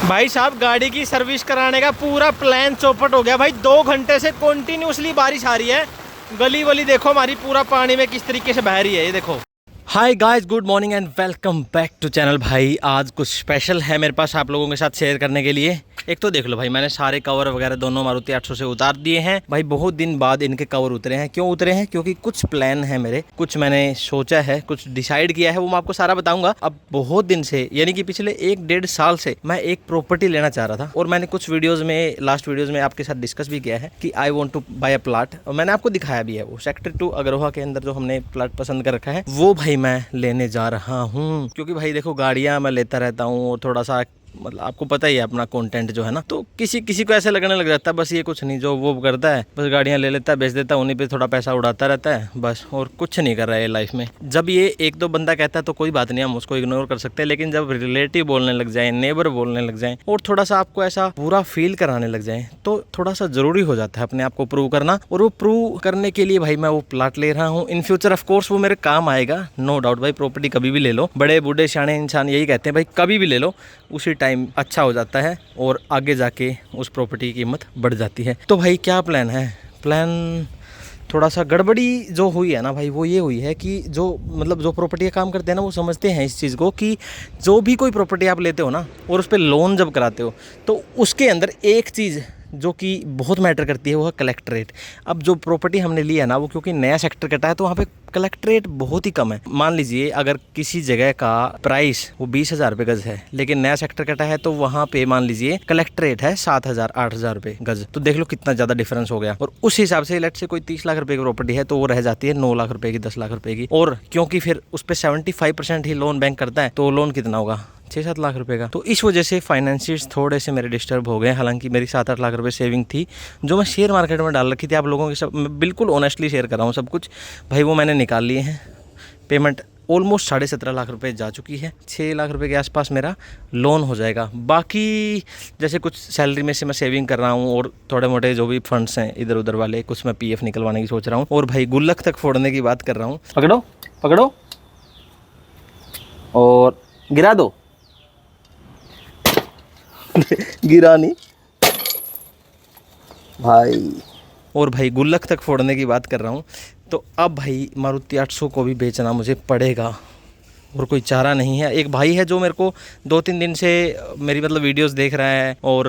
भाई साहब गाड़ी की सर्विस कराने का पूरा प्लान चौपट हो गया भाई। 2 घंटे से कंटिन्यूसली बारिश आ रही है। गली वली देखो हमारी पूरा पानी में किस तरीके से बह रही है, ये देखो। Hi guys, good morning and welcome back to channel. भाई आज कुछ स्पेशल है मेरे पास आप लोगों के साथ शेयर करने के लिए। एक तो देख लो भाई, मैंने सारे कवर वगैरह दोनों मारुति 800 से उतार दिए हैं भाई। बहुत दिन बाद इनके कवर उतरे हैं। क्यों उतरे हैं? क्योंकि कुछ प्लान है मेरे, कुछ मैंने सोचा है, कुछ डिसाइड किया है, वो मैं आपको सारा बताऊंगा। अब बहुत दिन से यानी कि पिछले 1-1.5 साल से मैं एक प्रॉपर्टी लेना चाह रहा था और मैंने कुछ वीडियोज में, लास्ट वीडियोज में आपके साथ डिस्कस भी किया है कि I want to buy a plot, और मैंने आपको दिखाया भी है। वो सेक्टर 2 अग्रोहा के अंदर जो हमने प्लाट पसंद कर रखा है वो भाई मैं लेने जा रहा हूँ। क्योंकि भाई देखो, गाड़ियाँ मैं लेता रहता हूँ और थोड़ा सा मतलब आपको पता ही है अपना कंटेंट जो है ना, तो किसी को ऐसे लगने लग जाता है बस ये कुछ नहीं, जो वो करता है बस गाड़ियां ले लेता है, बेच देता है, उन्हीं पे थोड़ा पैसा उड़ाता रहता है बस, और कुछ नहीं कर रहा है लाइफ में। जब ये 1-2 बंदा कहता है तो कोई बात नहीं, हम उसको इग्नोर कर सकते हैं। लेकिन जब रिलेटिव बोलने लग जाए, नेबर बोलने लग जाए और थोड़ा सा आपको ऐसा बुरा फील कराने लग जाए, तो थोड़ा सा जरूरी हो जाता है अपने आप को प्रूव करना। और वो प्रूव करने के लिए भाई मैं वो प्लाट ले रहा हूँ। इन फ्यूचर ऑफ कोर्स वो मेरे काम आएगा, नो डाउट भाई। प्रॉपर्टी कभी भी ले लो, बड़े बूढ़े सियाने इंसान यही कहते हैं भाई, कभी भी ले लो, उसी टाइम अच्छा हो जाता है और आगे जाके उस प्रॉपर्टी की कीमत बढ़ जाती है। तो भाई क्या प्लान है? प्लान थोड़ा सा गड़बड़ी जो हुई है ना भाई, वो ये हुई है कि जो मतलब जो प्रॉपर्टी का काम करते हैं ना, वो समझते हैं इस चीज़ को कि जो भी कोई प्रॉपर्टी आप लेते हो ना और उस पर लोन जब कराते हो तो उसके अंदर एक चीज़ जो कि बहुत मैटर करती है वो है कलेक्ट रेट। अब जो प्रॉपर्टी हमने ली है ना, वो क्योंकि नया सेक्टर कटा है तो वहाँ पे कलेक्ट रेट बहुत ही कम है। मान लीजिए अगर किसी जगह का प्राइस वो 20,000 रुपये गज है, लेकिन नया सेक्टर कटा है तो वहाँ पे मान लीजिए कलेक्ट रेट है 7,000-8,000 रुपये गज। तो देख लो कितना ज़्यादा डिफरेंस हो गया। और उस हिसाब से लेट से कोई 30 लाख रुपये की प्रॉपर्टी है तो वो रह जाती है 9 लाख रुपये की, 10 लाख रुपये की। और क्योंकि फिर उस पर 75% ही लोन बैंक करता है तो लोन कितना होगा? 6-7 लाख रुपए का। तो इस वजह से फाइनेंशियर्स थोड़े से मेरे डिस्टर्ब हो गए। हालांकि मेरी 7-8 लाख रुपए सेविंग थी जो मैं शेयर मार्केट में डाल रखी थी। आप लोगों के सब मैं बिल्कुल ऑनेस्टली शेयर कर रहा हूँ सब कुछ भाई, वो मैंने निकाल लिए हैं। पेमेंट ऑलमोस्ट 17.5 लाख रुपए जा चुकी है। 6 लाख रुपए के आसपास मेरा लोन हो जाएगा। बाकी जैसे कुछ सैलरी में से मैं सेविंग कर रहा हूँ और थोड़े मोटे जो भी फंड्स हैं इधर उधर वाले, कुछ मैं पीएफ निकलवाने की सोच रहा हूँ और भाई गुल्लक तक फोड़ने की बात कर रहा हूँ। पकड़ो पकड़ो और गिरा दो। गिरा नहीं भाई। और भाई गुल्लक तक फोड़ने की बात कर रहा हूँ। तो अब भाई मारुति 800 को भी बेचना मुझे पड़ेगा और कोई चारा नहीं है। एक भाई है जो मेरे को 2-3 दिन से मेरी मतलब वीडियोस देख रहा है और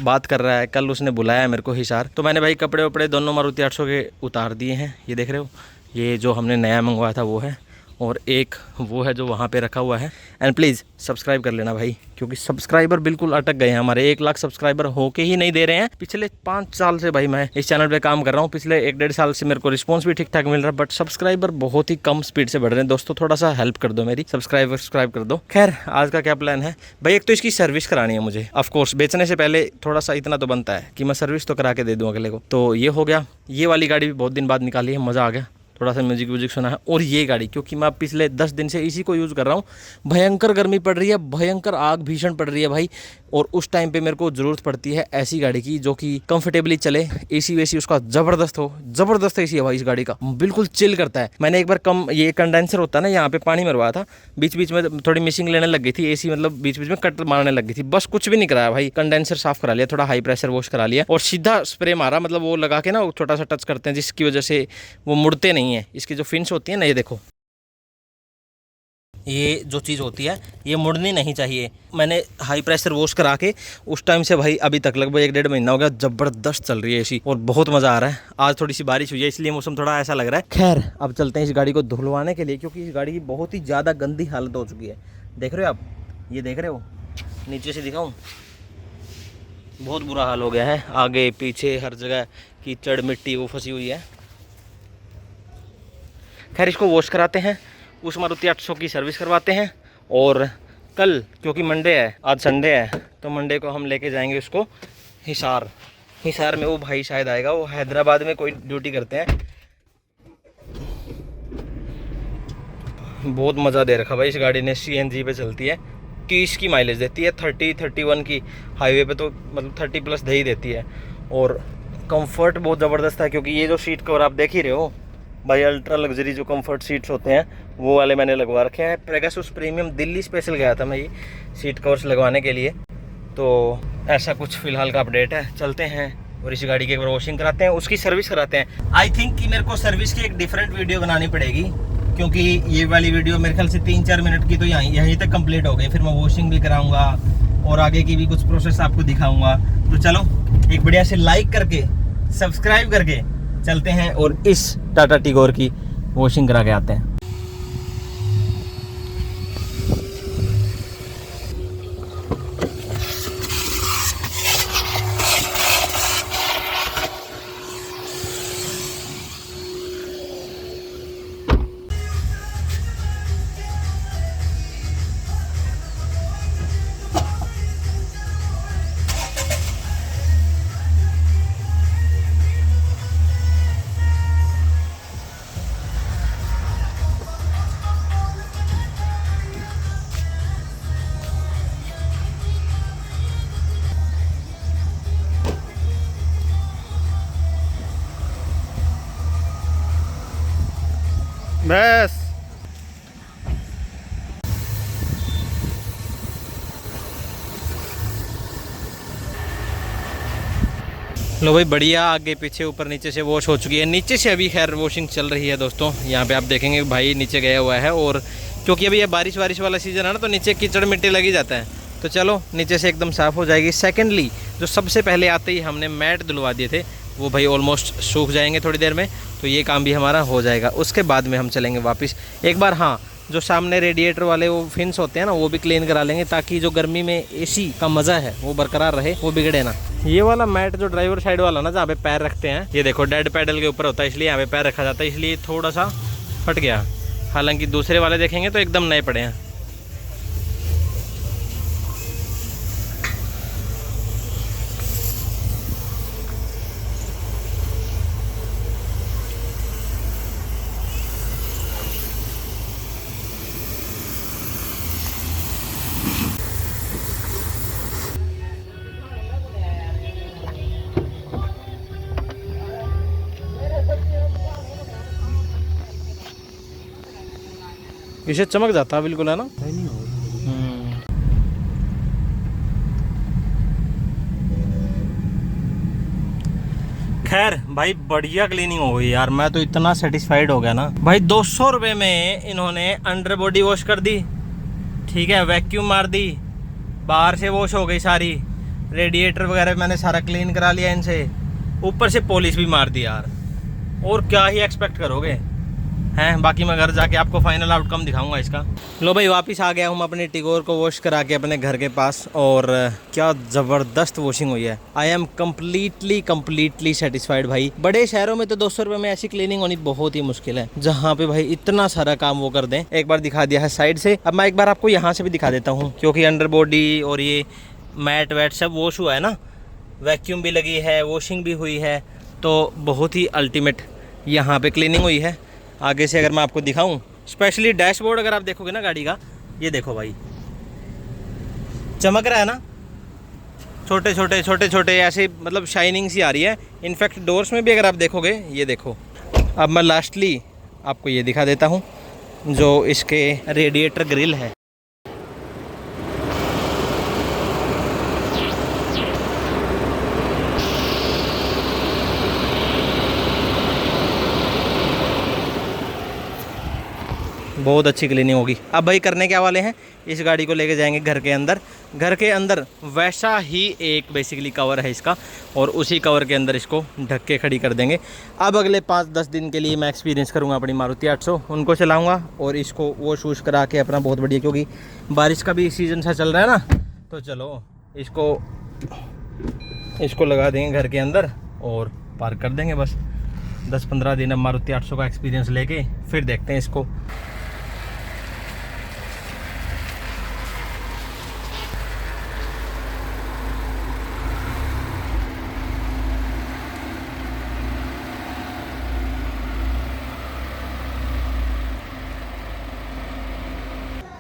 बात कर रहा है। कल उसने बुलाया मेरे को हिसार, तो मैंने भाई कपड़े वपड़े दोनों मारुति 800 के उतार दिए हैं। ये देख रहे हो, ये जो हमने नया मंगवाया था वो है, और एक वो है जो वहाँ पे रखा हुआ है। एंड प्लीज़ सब्सक्राइब कर लेना भाई, क्योंकि सब्सक्राइबर बिल्कुल अटक गए हैं हमारे। 1 लाख सब्सक्राइबर होके ही नहीं दे रहे हैं। पिछले 5 साल से भाई मैं इस चैनल पे काम कर रहा हूँ। पिछले 1-1.5 साल से मेरे को रिस्पॉन्स भी ठीक ठाक मिल रहा है, बट सब्सक्राइबर बहुत ही कम स्पीड से बढ़ रहे हैं। दोस्तों थोड़ा सा हेल्प कर दो मेरी, सब्सक्राइब कर दो। खैर आज का क्या प्लान है भाई? एक तो इसकी सर्विस करानी है मुझे। ऑफकोर्स बेचने से पहले थोड़ा सा इतना तो बनता है कि मैं सर्विस तो करा के दे दूँ अगले को। तो ये हो गया। ये वाली गाड़ी भी बहुत दिन बाद निकाली है, मज़ा आ गया। थोड़ा सा म्यूजिक सुना है। और ये गाड़ी क्योंकि मैं पिछले 10 दिन से इसी को यूज़ कर रहा हूँ। भयंकर गर्मी पड़ रही है, भयंकर आग भीषण पड़ रही है भाई, और उस टाइम पे मेरे को ज़रूरत पड़ती है ऐसी गाड़ी की जो कि कंफर्टेबली चले, एसी वेसी उसका ज़बरदस्त हो। ज़बरदस्त एसी है भाई इस गाड़ी का, बिल्कुल चिल करता है। मैंने एक बार ये कंडेंसर होता है ना, यहाँ पे पानी मरवाया था, बीच बीच में थोड़ी मिसिंग लेने लग गई थी एसी, मतलब बीच बीच में कट मारने लग गई थी। बस कुछ भी नहीं कराया भाई, कंडेंसर साफ करा लिया, थोड़ा हाई प्रेशर वॉश करा लिया और सीधा स्प्रे मारा, मतलब वो लगा के ना छोटा सा टच करते हैं जिसकी वजह से वो मुड़ते नहीं है। इसकी जो फिन्स होती है ना, ये देखो, ये जो चीज़ होती है ये मुड़नी नहीं चाहिए। मैंने हाई प्रेशर वॉश करा के उस टाइम से भाई अभी तक लगभग 1-1.5 महीना हो गया, ज़बरदस्त चल रही है एसी और बहुत मज़ा आ रहा है। आज थोड़ी सी बारिश हुई है इसलिए मौसम थोड़ा ऐसा लग रहा है। खैर अब चलते हैं इस गाड़ी को धुलवाने के लिए, क्योंकि इस गाड़ी की बहुत ही ज़्यादा गंदी हालत हो चुकी है। देख रहे हो आप, ये देख रहे हो, नीचे से दिखाऊँ, बहुत बुरा हाल हो गया है। आगे पीछे हर जगह कीचड़ मिट्टी वो फंसी हुई है। खैर इसको वॉश कराते हैं, उस मारुति 800 की सर्विस करवाते हैं, और कल क्योंकि मंडे है, आज संडे है, तो मंडे को हम लेके जाएंगे उसको हिसार में। वो भाई शायद आएगा, वो हैदराबाद में कोई ड्यूटी करते हैं। बहुत मज़ा दे रखा भाई इस गाड़ी ने। CNG पे चलती है, 30 की माइलेज देती है, 30-31 की हाईवे पे तो मतलब 30+ दे ही देती है। और कंफर्ट बहुत ज़बरदस्त है, क्योंकि ये जो सीट कवर आप देख ही रहे हो भाई, अल्ट्रा लग्जरी जो कंफर्ट सीट्स होते हैं वो वाले मैंने लगवा रखे हैं। पेगासस प्रीमियम दिल्ली स्पेशल गया था मैं ये सीट कवर्स लगवाने के लिए। तो ऐसा कुछ फ़िलहाल का अपडेट है। चलते हैं और इस गाड़ी की एक बार वॉशिंग कराते हैं, उसकी सर्विस कराते हैं। आई थिंक कि मेरे को सर्विस की एक डिफरेंट वीडियो बनानी पड़ेगी, क्योंकि ये वाली वीडियो मेरे ख्याल से 3-4 मिनट की तो यहीं तक कंप्लीट हो गई। फिर मैं वॉशिंग भी कराऊंगा और आगे की भी कुछ प्रोसेस आपको दिखाऊंगा। तो चलो एक बढ़िया से लाइक करके सब्सक्राइब करके चलते हैं और इस टाटा टिगोर की वॉशिंग करा के आते हैं। बस लो भाई, बढ़िया आगे पीछे ऊपर नीचे से वॉश हो चुकी है। नीचे से अभी खैर वॉशिंग चल रही है दोस्तों। यहाँ पे आप देखेंगे भाई नीचे गया हुआ है, और क्योंकि अभी ये बारिश वाला सीज़न है ना, तो नीचे कीचड़ मिट्टी लगी जाता है। तो चलो नीचे से एकदम साफ़ हो जाएगी। सेकेंडली जो सबसे पहले आते ही हमने मैट धुलवा दिए थे, वो भाई ऑलमोस्ट सूख जाएंगे थोड़ी देर में, तो ये काम भी हमारा हो जाएगा। उसके बाद में हम चलेंगे वापस एक बार। हाँ, जो सामने रेडिएटर वाले वो फिन्स होते हैं ना, वो भी क्लीन करा लेंगे, ताकि जो गर्मी में एसी का मज़ा है वो बरकरार रहे, वो बिगड़े ना। ये वाला मैट जो ड्राइवर साइड वाला ना, जहाँ पे पैर रखते हैं, ये देखो डेड पैडल के ऊपर होता है, इसलिए यहाँ पे पैर रखा जाता है, इसलिए थोड़ा सा फट गया। हालांकि दूसरे वाले देखेंगे तो एकदम नए पड़े हैं। इसे चमक जाता है बिल्कुल, है ना? खैर भाई बढ़िया क्लीनिंग हो गई यार, मैं तो इतना सेटिस्फाइड हो गया ना भाई। 200 रुपये में इन्होंने अंडर बॉडी वॉश कर दी, ठीक है, वैक्यूम मार दी, बाहर से वॉश हो गई सारी, रेडिएटर वगैरह मैंने सारा क्लीन करा लिया इनसे, ऊपर से पॉलिश भी मार दी यार। और क्या ही एक्सपेक्ट करोगे हैं। बाकी मैं घर जाके आपको फाइनल आउटकम दिखाऊंगा इसका। लो भाई, वापस आ गया हूँ अपने टिगोर को वॉश करा के अपने घर के पास, और क्या ज़बरदस्त वॉशिंग हुई है। आई एम कम्प्लीटली सेटिस्फाइड भाई। बड़े शहरों में तो 200 रुपये में ऐसी क्लीनिंग होनी बहुत ही मुश्किल है, जहाँ पे भाई इतना सारा काम वो कर दें। एक बार दिखा दिया है साइड से, अब मैं एक बार आपको यहाँ से भी दिखा देता हूँ, क्योंकि अंडर बॉडी और ये मैट वैट सब वॉश हुआ है ना, वैक्यूम भी लगी है, वॉशिंग भी हुई है, तो बहुत ही अल्टीमेट यहाँ पे क्लीनिंग हुई है। आगे से अगर मैं आपको दिखाऊं, स्पेशली डैशबोर्ड अगर आप देखोगे ना गाड़ी का, ये देखो भाई, चमक रहा है ना, छोटे छोटे ऐसे, मतलब शाइनिंग सी आ रही है। इनफैक्ट डोर्स में भी अगर आप देखोगे, ये देखो। अब मैं लास्टली आपको ये दिखा देता हूँ, जो इसके रेडिएटर ग्रिल है। बहुत अच्छी क्लीनिंग होगी। अब भाई करने क्या वाले हैं, इस गाड़ी को लेके जाएंगे घर के अंदर। घर के अंदर वैसा ही एक बेसिकली कवर है इसका, और उसी कवर के अंदर इसको ढक के खड़ी कर देंगे। अब अगले 5-10 दिन के लिए मैं एक्सपीरियंस करूंगा अपनी मारुति 800, उनको चलाऊंगा और इसको वॉश वूश करा के अपना बहुत बढ़िया, क्योंकि बारिश का भी सीज़न सा चल रहा है ना, तो चलो इसको लगा देंगे घर के अंदर और पार्क कर देंगे। बस 10-15 दिन अब मारुति 800 का एक्सपीरियंस लेके फिर देखते हैं इसको।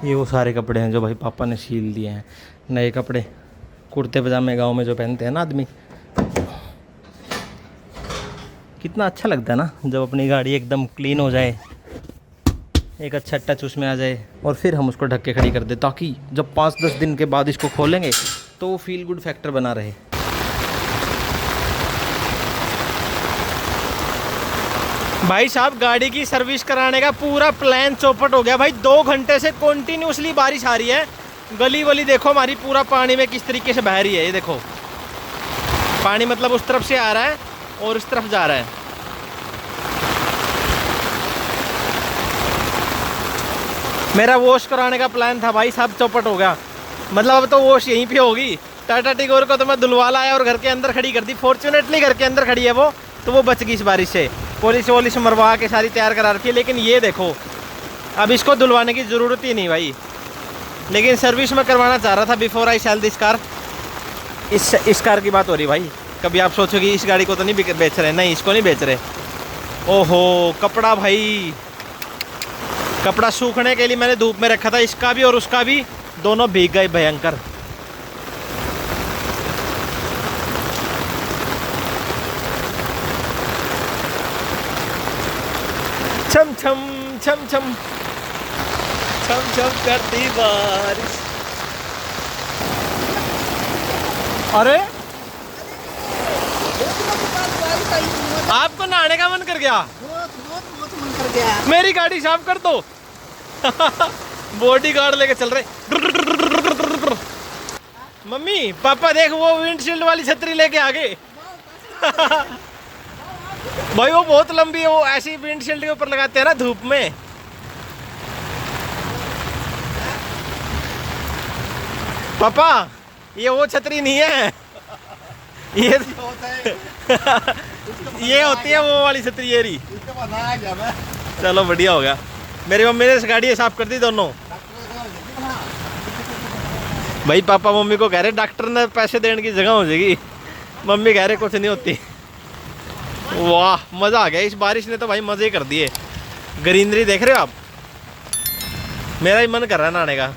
ये वो सारे कपड़े हैं जो भाई पापा ने सील दिए हैं, नए कपड़े, कुर्ते पजामे गांव में जो पहनते हैं ना आदमी। कितना अच्छा लगता है ना जब अपनी गाड़ी एकदम क्लीन हो जाए, एक अच्छा टच उसमें आ जाए, और फिर हम उसको ढक के खड़ी कर दे, ताकि जब 5-10 दिन के बाद इसको खोलेंगे तो फील गुड फैक्टर बना रहे। भाई साहब गाड़ी की सर्विस कराने का पूरा प्लान चौपट हो गया भाई। 2 घंटे से कंटिन्यूसली बारिश आ रही है। गली वली देखो हमारी पूरा पानी में किस तरीके से बह रही है। ये देखो पानी मतलब उस तरफ से आ रहा है और इस तरफ जा रहा है। मेरा वॉश कराने का प्लान था भाई साहब, चौपट हो गया। मतलब अब तो वॉश यहीं पे होगी। टाटा टिगोर को तो मैं धुलवा लाया और घर के अंदर खड़ी कर दी। फॉर्चुनेटली घर के अंदर खड़ी है वो, तो वो बच गई इस बारिश से। पुलिस वॉलिस मरवा के सारी तैयार करा रखी है। लेकिन ये देखो अब इसको धुलवाने की ज़रूरत ही नहीं भाई। लेकिन सर्विस में करवाना चाह रहा था before I sell this car. इस कार की बात हो रही भाई। कभी आप सोचोगे इस गाड़ी को तो नहीं बेच रहे, नहीं इसको नहीं बेच रहे। ओहो कपड़ा भाई, कपड़ा सूखने के लिए मैंने धूप में रखा था, इसका भी और उसका भी, दोनों भीग गए भयंकर। छम छम छम छम छम छम करती बारिश। अरे आपको नहाने का मन कर गया? बहुत मन कर गया। मेरी गाड़ी साफ कर दो। बॉडी गार्ड लेके चल रहे। मम्मी पापा देख वो विंडशील्ड वाली छतरी लेके आ गए। भाई वो बहुत लंबी है, वो ऐसी विंडशील्ड के ऊपर लगाते हैं ना धूप में। पापा ये वो छतरी नहीं है, ये ये होती है वो वाली छतरी येरी। चलो बढ़िया हो गया। मेरी मम्मी ने इस गाड़ी साफ कर दी दोनों। भाई पापा मम्मी को कह रहे डॉक्टर ने पैसे देने की जगह हो जाएगी। मम्मी कह रहे कुछ नहीं होती। वाह मज़ा आ गया, इस बारिश ने तो भाई मज़े कर दिए। ग्रीनरी देख रहे हो आप, मेरा ही मन कर रहा है नहाने का।